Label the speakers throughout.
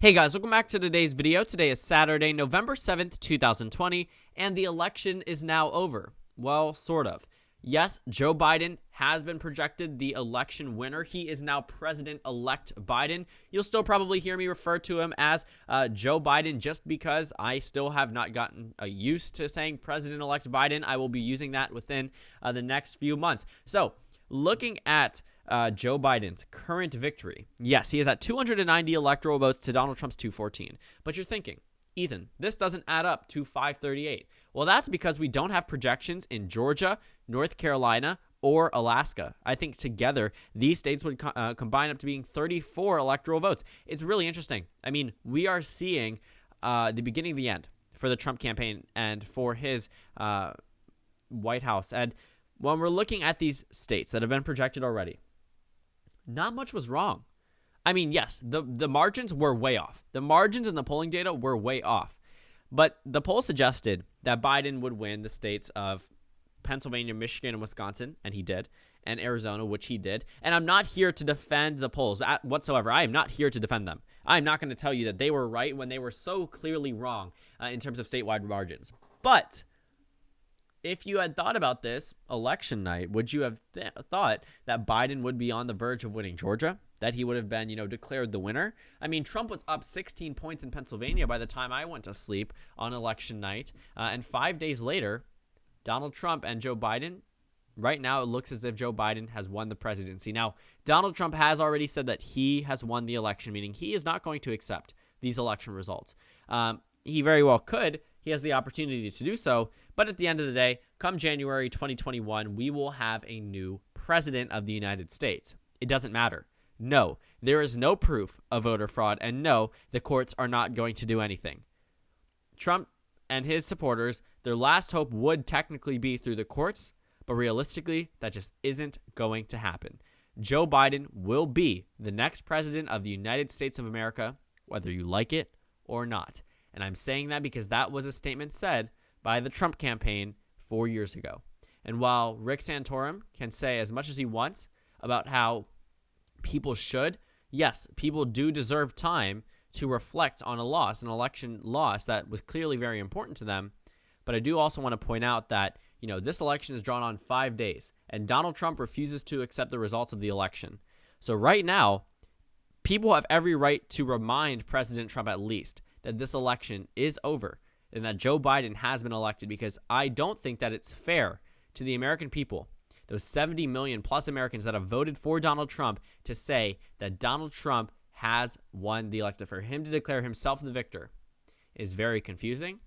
Speaker 1: Hey guys, welcome back to today's video. Today is Saturday, November 7th, 2020, and the election is now over. Well, sort of. Yes, Joe Biden has been projected the election winner. He is now President-elect Biden. You'll still probably hear me refer to him as Joe Biden just because I still have not gotten used to saying President-elect Biden. I will be using that within the next few months. So, looking at Joe Biden's current victory, yes, he is at 290 electoral votes to Donald Trump's 214. But you're thinking, Ethan, this doesn't add up to 538. Well, that's because we don't have projections in Georgia, North Carolina, or Alaska. I think together, these states would combine up to being 34 electoral votes. It's really interesting. I mean, we are seeing the beginning of the end for the Trump campaign and for his White House. And when we're looking at these states that have been projected already, not much was wrong. I mean, yes, the margins were way off. The margins in the polling data were way off. But the poll suggested that Biden would win the states of Pennsylvania, Michigan, and Wisconsin, and he did, and Arizona, which he did. And I'm not here to defend the polls whatsoever. I am not here to defend them. I'm not going to tell you that they were right when they were so clearly wrong in terms of statewide margins. But if you had thought about this election night, would you have thought that Biden would be on the verge of winning Georgia? That he would have been, declared the winner? I mean, Trump was up 16 points in Pennsylvania by the time I went to sleep on election night. And 5 days later, Donald Trump and Joe Biden, right now it looks as if Joe Biden has won the presidency. Now, Donald Trump has already said that he has won the election, meaning he is not going to accept these election results. He very well could. He has the opportunity to do so. But at the end of the day, come January 2021, we will have a new president of the United States. It doesn't matter. No, there is no proof of voter fraud, and no, the courts are not going to do anything. Trump and his supporters, their last hope would technically be through the courts, but realistically, that just isn't going to happen. Joe Biden will be the next president of the United States of America, whether you like it or not. And I'm saying that because that was a statement said by the Trump campaign 4 years ago. And while Rick Santorum can say as much as he wants about how people should, yes, people do deserve time to reflect on a loss, an election loss that was clearly very important to them. But I do also want to point out that, this election is drawn on 5 days, and Donald Trump refuses to accept the results of the election. So right now, people have every right to remind President Trump at least that this election is over and that Joe Biden has been elected, because I don't think that it's fair to the American people, those 70 million plus Americans that have voted for Donald Trump, to say that Donald Trump has won the election. For him to declare himself the victor is very confusing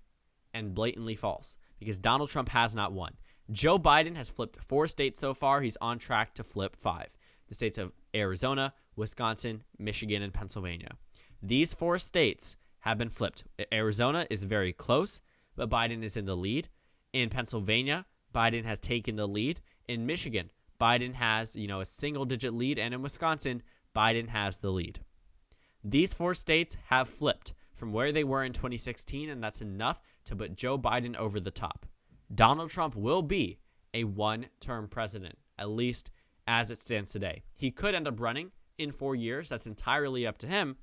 Speaker 1: and blatantly false, because Donald Trump has not won. Joe Biden has flipped 4 states so far. He's on track to flip 5. The states of Arizona, Wisconsin, Michigan, and Pennsylvania. These 4 states have been flipped. Arizona is very close, but Biden is in the lead. In Pennsylvania, Biden has taken the lead. In Michigan, Biden has, a single-digit lead, and in Wisconsin, Biden has the lead. These 4 states have flipped from where they were in 2016, and that's enough to put Joe Biden over the top. Donald Trump will be a one-term president, at least as it stands today. He could end up running in 4 years. That's entirely up to him,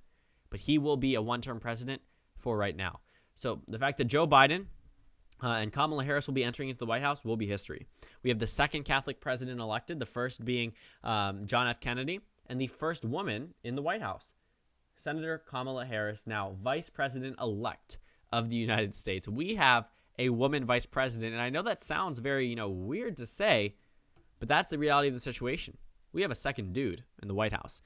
Speaker 1: but he will be a one-term president for right now. So the fact that Joe Biden and Kamala Harris will be entering into the White House will be history. We have the second Catholic president elected, the first being John F. Kennedy, and the first woman in the White House, Senator Kamala Harris, now Vice President-elect of the United States. We have a woman vice president, and I know that sounds very, weird to say, but that's the reality of the situation. We have a second dude in the White House.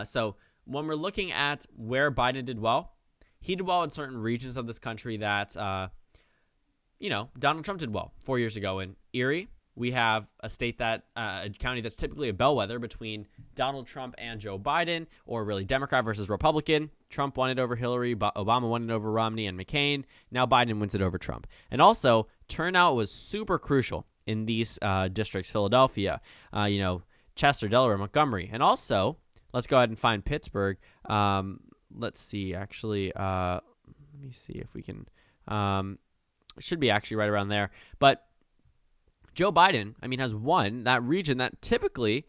Speaker 1: So when we're looking at where Biden did well, he did well in certain regions of this country that, Donald Trump did well 4 years ago. In Erie, we have a state that, a county that's typically a bellwether between Donald Trump and Joe Biden, or really Democrat versus Republican. Trump won it over Hillary, Obama won it over Romney and McCain. Now Biden wins it over Trump. And also, turnout was super crucial in these districts, Philadelphia, Chester, Delaware, Montgomery. And also, let's go ahead and find Pittsburgh. Let's see, actually, let me see if we can, it should be actually right around there. But Joe Biden, has won that region that typically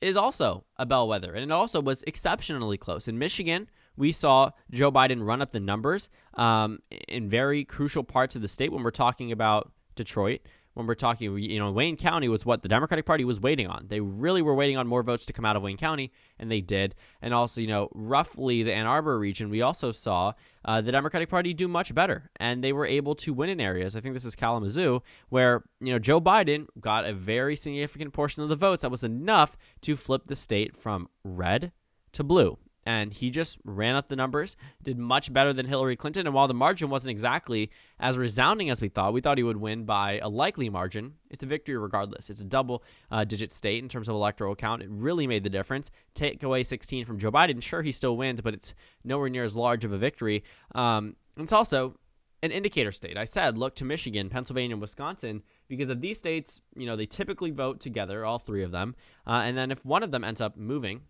Speaker 1: is also a bellwether, and it also was exceptionally close. In Michigan, we saw Joe Biden run up the numbers in very crucial parts of the state when we're talking about Detroit. When we're talking, Wayne County was what the Democratic Party was waiting on. They really were waiting on more votes to come out of Wayne County, and they did. And also, roughly the Ann Arbor region, we also saw the Democratic Party do much better, and they were able to win in areas. I think this is Kalamazoo, where, Joe Biden got a very significant portion of the votes that was enough to flip the state from red to blue. And he just ran up the numbers, did much better than Hillary Clinton. And while the margin wasn't exactly as resounding as we thought he would win by a likely margin. It's a victory regardless. It's a double-digit state in terms of electoral count. It really made the difference. Take away 16 from Joe Biden. Sure, he still wins, but it's nowhere near as large of a victory. It's also an indicator state. I said, look to Michigan, Pennsylvania, and Wisconsin, because of these states, they typically vote together, all three of them. And then if one of them ends up moving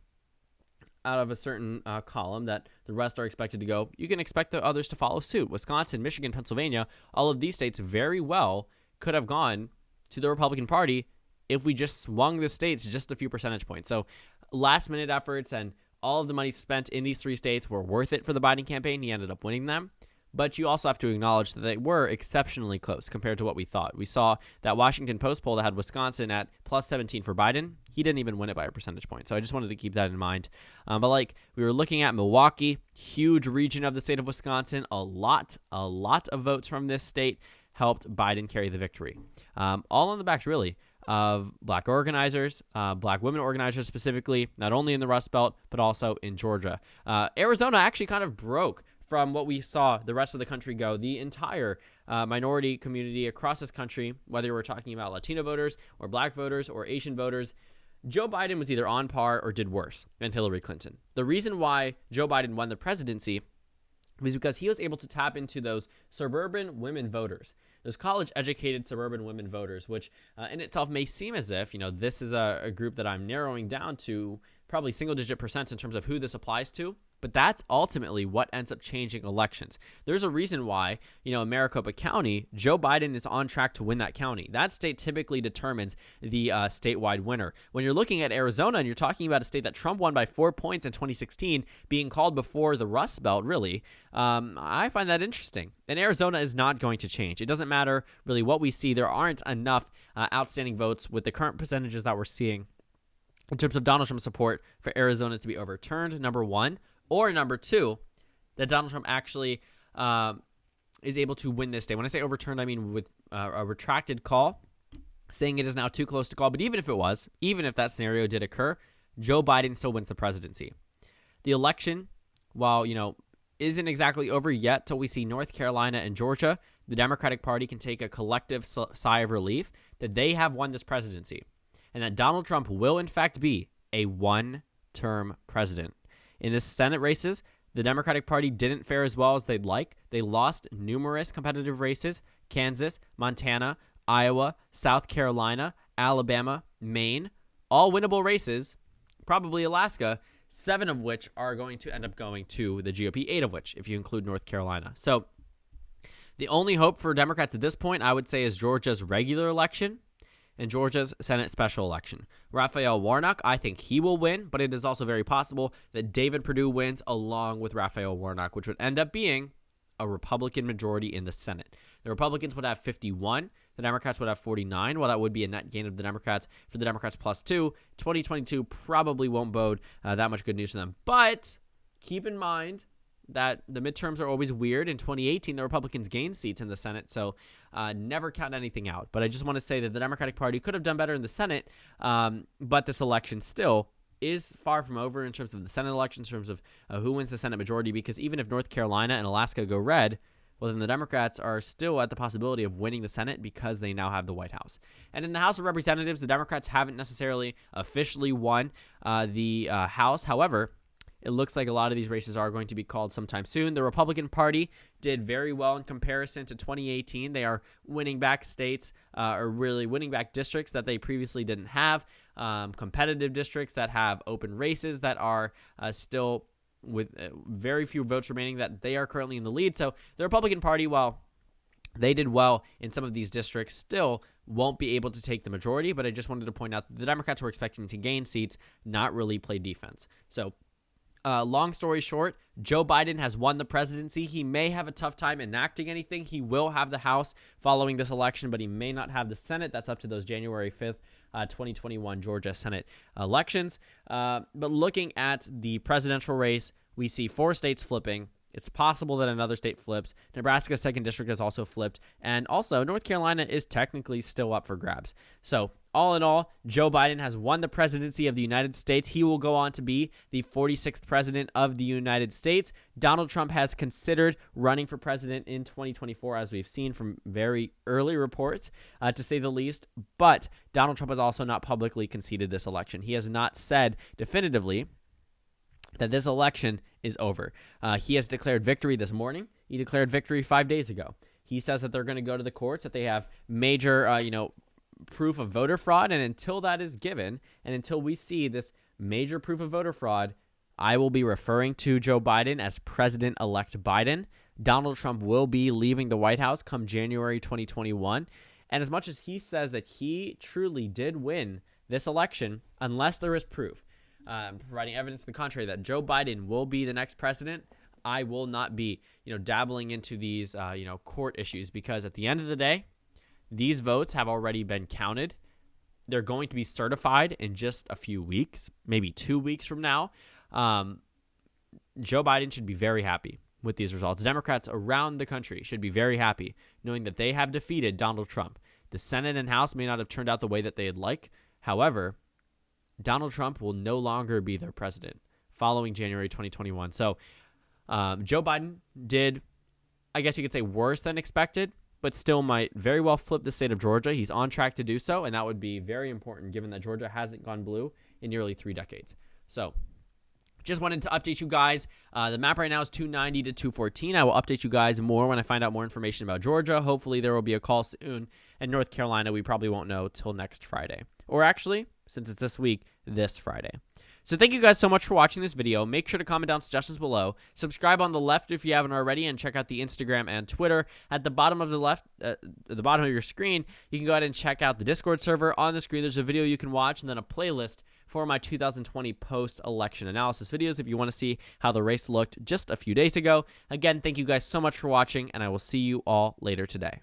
Speaker 1: out of a certain column that the rest are expected to go, you can expect the others to follow suit. Wisconsin, Michigan, Pennsylvania, all of these states very well could have gone to the Republican Party if we just swung the states just a few percentage points. So last-minute efforts and all of the money spent in these three states were worth it for the Biden campaign. He ended up winning them. But you also have to acknowledge that they were exceptionally close compared to what we thought. We saw that Washington Post poll that had Wisconsin at plus 17 for Biden. He didn't even win it by a percentage point. So I just wanted to keep that in mind. But we were looking at Milwaukee, huge region of the state of Wisconsin. A lot of votes from this state helped Biden carry the victory. All on the backs, really, of black organizers, black women organizers specifically, not only in the Rust Belt, but also in Georgia. Arizona actually kind of broke from what we saw the rest of the country go. The entire minority community across this country, whether we're talking about Latino voters or black voters or Asian voters, Joe Biden was either on par or did worse than Hillary Clinton. The reason why Joe Biden won the presidency was because he was able to tap into those suburban women voters, those college-educated suburban women voters, which in itself may seem as if, this is a group that I'm narrowing down to probably single-digit percents in terms of who this applies to. But that's ultimately what ends up changing elections. There's a reason why, in Maricopa County, Joe Biden is on track to win that county. That state typically determines the statewide winner. When you're looking at Arizona and you're talking about a state that Trump won by 4 points in 2016, being called before the Rust Belt, really, I find that interesting. And Arizona is not going to change. It doesn't matter really what we see. There aren't enough outstanding votes with the current percentages that we're seeing in terms of Donald Trump support for Arizona to be overturned, number one. Or number two, that Donald Trump actually is able to win this state. When I say overturned, I mean with a retracted call, saying it is now too close to call. But even if that scenario did occur, Joe Biden still wins the presidency. The election, while, isn't exactly over yet till we see North Carolina and Georgia, the Democratic Party can take a collective sigh of relief that they have won this presidency and that Donald Trump will, in fact, be a one-term president. In the Senate races, the Democratic Party didn't fare as well as they'd like. They lost numerous competitive races: Kansas, Montana, Iowa, South Carolina, Alabama, Maine, all winnable races, probably Alaska, 7 of which are going to end up going to the GOP, 8 of which, if you include North Carolina. So the only hope for Democrats at this point, I would say, is Georgia's regular election and Georgia's Senate special election. Raphael Warnock, I think he will win, but it is also very possible that David Perdue wins along with Raphael Warnock, which would end up being a Republican majority in the Senate. The Republicans would have 51. The Democrats would have 49. While that would be a net gain of the Democrats for the Democrats plus 2, 2022 probably won't bode that much good news for them. But keep in mind that the midterms are always weird. In 2018, the Republicans gained seats in the Senate, so never count anything out. But I just want to say that the Democratic Party could have done better in the Senate, but this election still is far from over in terms of the Senate election, in terms of who wins the Senate majority, because even if North Carolina and Alaska go red, well, then the Democrats are still at the possibility of winning the Senate because they now have the White House. And in the House of Representatives, the Democrats haven't necessarily officially won the House. However, it looks like a lot of these races are going to be called sometime soon. The Republican Party did very well in comparison to 2018. They are winning back states, or really winning back districts that they previously didn't have, competitive districts that have open races that are still with very few votes remaining, that they are currently in the lead. So the Republican Party, while they did well in some of these districts, still won't be able to take the majority. But I just wanted to point out that the Democrats were expecting to gain seats, not really play defense. So Long story short, Joe Biden has won the presidency. He may have a tough time enacting anything. He will have the House following this election, but he may not have the Senate. That's up to those January 5th, 2021 Georgia Senate elections. But looking at the presidential race, we see 4 states flipping. It's possible that another state flips. Nebraska's 2nd district has also flipped. And also, North Carolina is technically still up for grabs. So, all in all, Joe Biden has won the presidency of the United States. He will go on to be the 46th president of the United States. Donald Trump has considered running for president in 2024, as we've seen from very early reports, to say the least. But Donald Trump has also not publicly conceded this election. He has not said definitively that this election is over. He has declared victory this morning. He declared victory 5 days ago. He says that they're going to go to the courts, that they have major, proof of voter fraud. And until that is given, and until we see this major proof of voter fraud, I will be referring to Joe Biden as President-elect Biden. Donald Trump will be leaving the White House come January 2021. And as much as he says that he truly did win this election, unless there is proof, providing evidence to the contrary that Joe Biden will be the next president, I will not be, dabbling into these, court issues, because at the end of the day, these votes have already been counted. They're going to be certified in just a few weeks, maybe 2 weeks from now. Joe Biden should be very happy with these results. Democrats around the country should be very happy knowing that they have defeated Donald Trump. The Senate and House may not have turned out the way that they'd like. However, Donald Trump will no longer be their president following January 2021. So Joe Biden did, I guess you could say, worse than expected, but still might very well flip the state of Georgia. He's on track to do so, and that would be very important given that Georgia hasn't gone blue in nearly 3 decades. So just wanted to update you guys. The map right now is 290 to 214. I will update you guys more when I find out more information about Georgia. Hopefully there will be a call soon. And North Carolina, we probably won't know till next Friday. Or actually, since it's this week, this Friday. So thank you guys so much for watching this video. Make sure to comment down suggestions below. Subscribe on the left if you haven't already, and check out the Instagram and Twitter. At the bottom of the left, at the bottom of your screen, you can go ahead and check out the Discord server. On the screen, there's a video you can watch, and then a playlist for my 2020 post-election analysis videos if you want to see how the race looked just a few days ago. Again, thank you guys so much for watching, and I will see you all later today.